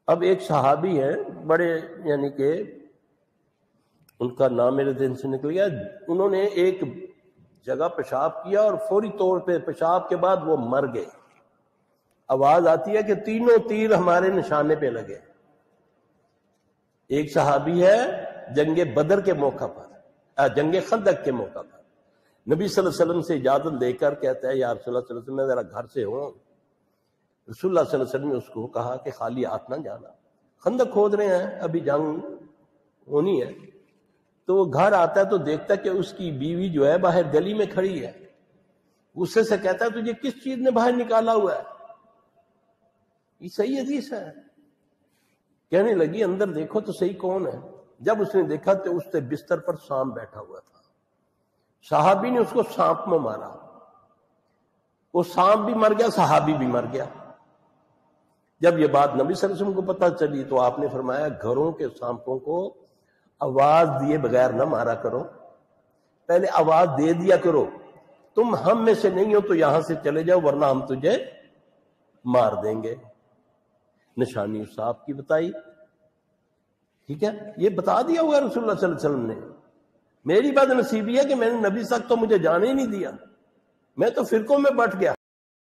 اب ایک صحابی ہیں بڑے، یعنی کہ ان کا نام میرے ذہن سے نکل گیا، انہوں نے ایک جگہ پیشاب کیا اور فوری طور پہ پیشاب کے بعد وہ مر گئے. آواز آتی ہے کہ تینوں تیر ہمارے نشانے پہ لگے. ایک صحابی ہے جنگ بدر کے موقع پر، جنگ خندق کے موقع پر نبی صلی اللہ علیہ وسلم سے اجازت لے کر کہتا ہے یا رسول اللہ صلی اللہ علیہ وسلم میں ذرا گھر سے ہوں. رسول اللہ صلی اللہ علیہ وسلم نے اس کو کہا کہ خالی ہاتھ نہ جانا، خندق کھود رہے ہیں، ابھی جنگ ہونی ہے. تو وہ گھر آتا ہے تو دیکھتا ہے کہ اس کی بیوی جو ہے باہر گلی میں کھڑی ہے. غصے سے کہتا ہے تجھے کس چیز نے باہر نکالا ہوا ہے؟ یہ صحیح حدیث ہے. کہنے لگی اندر دیکھو تو صحیح کون ہے. جب اس نے دیکھا تو اس کے بستر پر سانپ بیٹھا ہوا تھا. صحابی نے اس کو سانپ میں مارا، وہ سانپ بھی مر گیا، صحابی بھی مر گیا. جب یہ بات نبی صلی اللہ علیہ وسلم کو پتہ چلی تو آپ نے فرمایا گھروں کے سانپوں کو آواز دیے بغیر نہ مارا کرو، پہلے آواز دے دیا کرو. تم ہم میں سے نہیں ہو تو یہاں سے چلے جاؤ ورنہ ہم تجھے مار دیں گے. نشانی اس سانپ کی بتائی، ٹھیک ہے، یہ بتا دیا ہوا رسول اللہ صلی اللہ علیہ وسلم نے. میری بات نصیبی ہے کہ میں نے نبی تک تو مجھے جانے ہی نہیں دیا، میں تو فرقوں میں بٹ گیا.